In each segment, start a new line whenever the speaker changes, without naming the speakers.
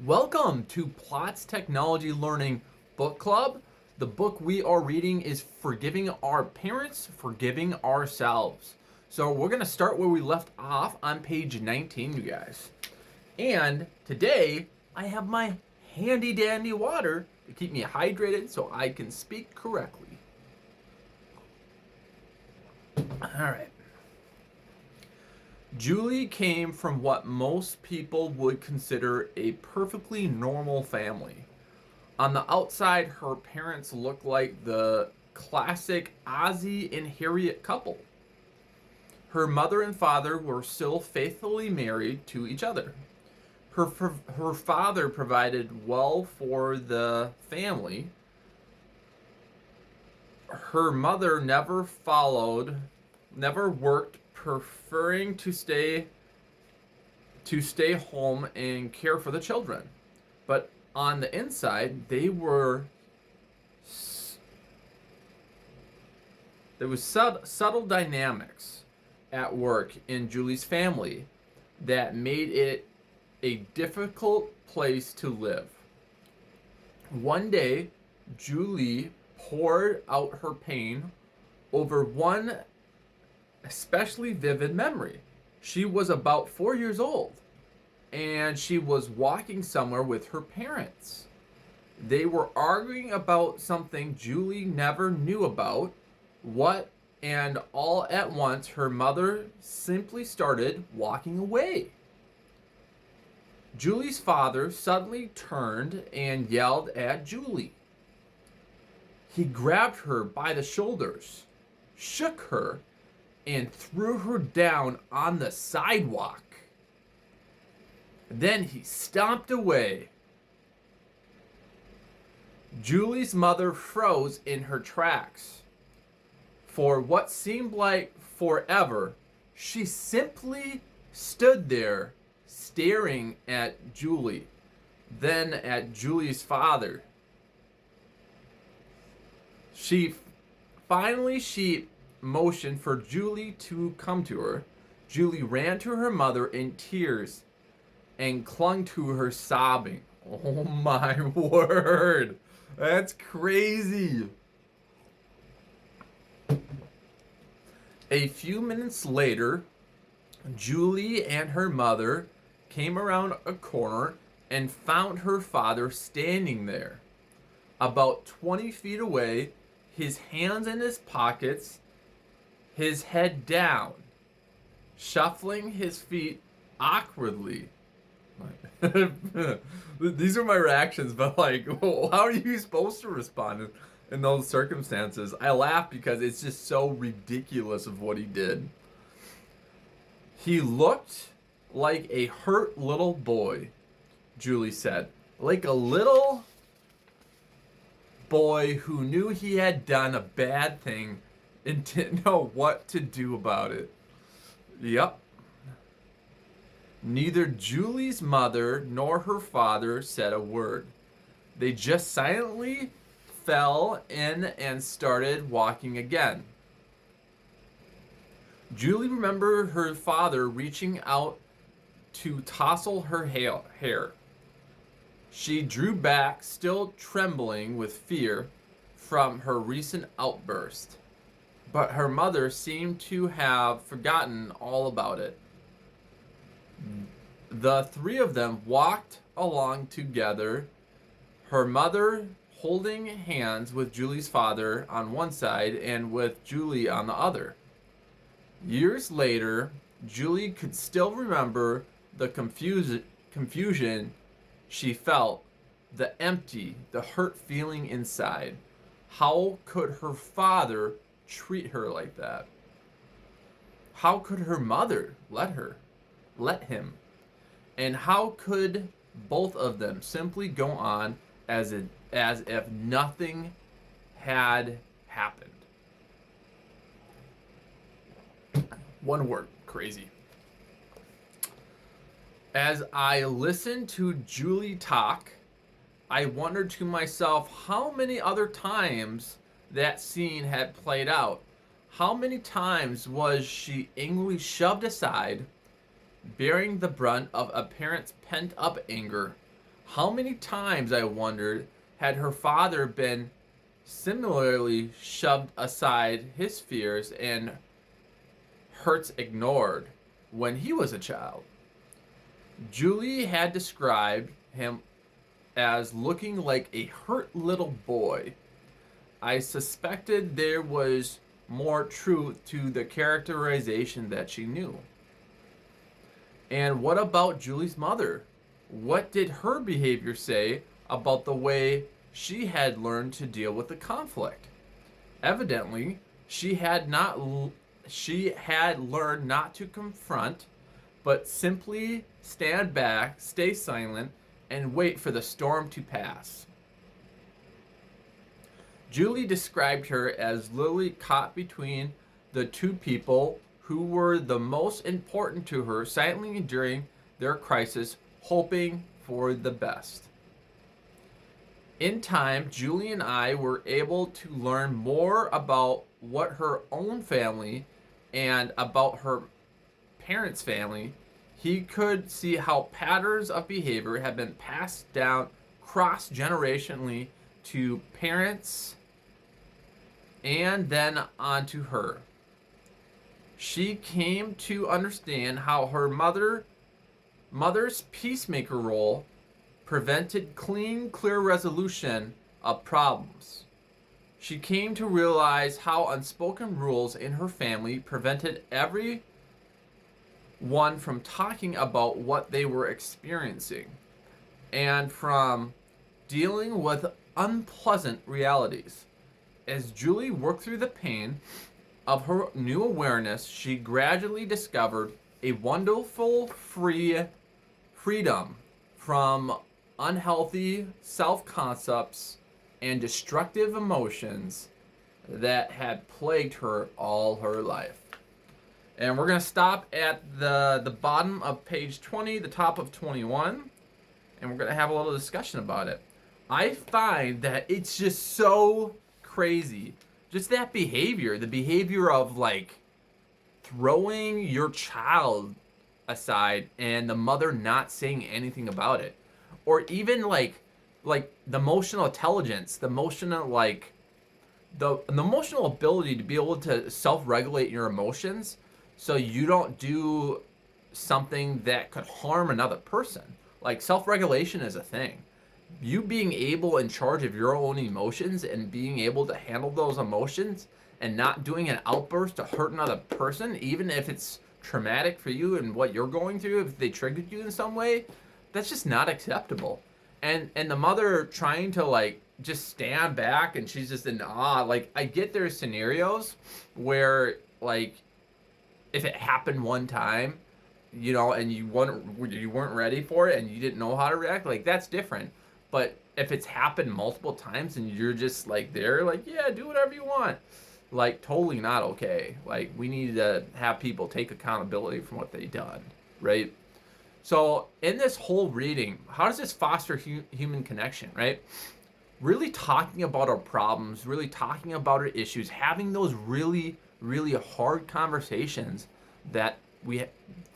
Welcome to Plots Technology Learning Book Club. The book we are reading is Forgiving Our Parents, Forgiving Ourselves. So we're going to start where we left off on page 19, you guys. And today I have my handy dandy water to keep me hydrated so I can speak correctly. All right. Julie came from what most people would consider a perfectly normal family. On the outside, her parents looked like the classic Ozzie and Harriet couple. Her mother and father were still faithfully married to each other. Her father provided well for the family. Her mother never worked, preferring to stay home and care for the children. But on the inside, there was subtle dynamics at work in Julie's family that made it a difficult place to live. One day, Julie poured out her pain over one especially vivid memory. She was about 4 years old and she was walking somewhere with her parents. They were arguing about something Julie never knew about, and all at once her mother simply started walking away. Julie's father suddenly turned and yelled at Julie. He grabbed her by the shoulders, shook her, and threw her down on the sidewalk. Then he stomped away. Julie's mother froze in her tracks. For what seemed like forever, she simply stood there staring at Julie, then at Julie's father. She motioned for Julie to come to her. Julie ran to her mother in tears and clung to her, sobbing. Oh my word, that's crazy. A few minutes later, Julie and her mother came around a corner and found her father standing there, about 20 feet away, his hands in his pockets, his head down, shuffling his feet awkwardly. These are my reactions, but how are you supposed to respond in those circumstances? I laugh because it's just so ridiculous of what he did. He looked like a hurt little boy, Julie said. Like a little boy who knew he had done a bad thing and didn't know what to do about it. Yep. Neither Julie's mother nor her father said a word. They just silently fell in and started walking again. Julie remembered her father reaching out to tousle her hair. She drew back, still trembling with fear from her recent outburst. But her mother seemed to have forgotten all about it. The three of them walked along together, her mother holding hands with Julie's father on one side and with Julie on the other. Years later, Julie could still remember the confusion she felt, the empty, the hurt feeling inside. How could her father treat her like that? How could her mother let him? And how could both of them simply go on as if nothing had happened? One word, crazy. As I listened to Julie talk, I wondered to myself how many other times that scene had played out. How many times was she angrily shoved aside, bearing the brunt of a parent's pent-up anger? How many times, I wondered, had her father been similarly shoved aside his fears and hurts ignored when he was a child? Julie had described him as looking like a hurt little boy. I suspected there was more truth to the characterization that she knew. And what about Julie's mother? What did her behavior say about the way she had learned to deal with the conflict? Evidently, she had learned not to confront, but simply stand back, stay silent, and wait for the storm to pass. Julie described her as literally caught between the two people who were the most important to her, silently enduring their crisis, hoping for the best. In time, Julie and I were able to learn more about what her own family and about her parents' family. He could see how patterns of behavior have been passed down cross-generationally to parents and then onto her. She came to understand how her mother's peacemaker role prevented clean, clear resolution of problems. She came to realize how unspoken rules in her family prevented everyone from talking about what they were experiencing and from dealing with unpleasant realities. As Julie worked through the pain of her new awareness, she gradually discovered a wonderful freedom from unhealthy self-concepts and destructive emotions that had plagued her all her life. And we're going to stop at the bottom of page 20, the top of 21, and we're going to have a little discussion about it. I find that it's just so crazy. Just that behavior, the behavior of like throwing your child aside and the mother not saying anything about it. Or even like the emotional intelligence, the emotional the emotional ability to be able to self-regulate your emotions so you don't do something that could harm another person. Like self-regulation is a thing. You being able in charge of your own emotions and being able to handle those emotions and not doing an outburst to hurt another person, even if it's traumatic for you and what you're going through, if they triggered you in some way, that's just not acceptable. And the mother trying to like just stand back and she's just in awe. Like I get there's scenarios where like if it happened one time, you know, and you weren't ready for it and you didn't know how to react, like that's different. But if it's happened multiple times and you're just like there, like, yeah, do whatever you want, like totally not okay. Like we need to have people take accountability for what they've done, right? So in this whole reading, how does this foster human connection, right? Really talking about our problems, really talking about our issues, having those really, really hard conversations that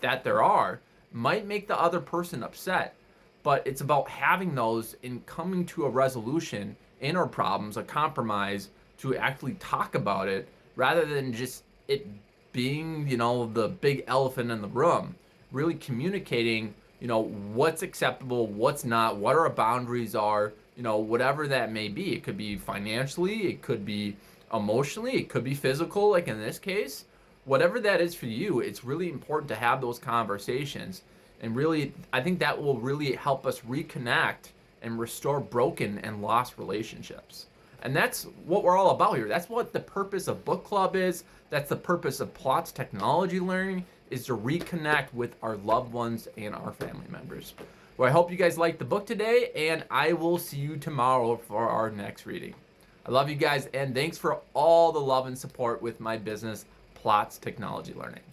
there are might make the other person upset. But it's about having those and coming to a resolution in our problems, a compromise to actually talk about it rather than just it being, you know, the big elephant in the room. Really communicating, you know, what's acceptable, what's not, what our boundaries are, you know, whatever that may be. It could be financially, it could be emotionally, it could be physical, like in this case. Whatever that is for you, it's really important to have those conversations. And really, I think that will really help us reconnect and restore broken and lost relationships. And that's what we're all about here. That's what the purpose of book club is. That's the purpose of Plots Technology Learning, is to reconnect with our loved ones and our family members. Well, I hope you guys liked the book today, and I will see you tomorrow for our next reading. I love you guys, and thanks for all the love and support with my business, Plots Technology Learning.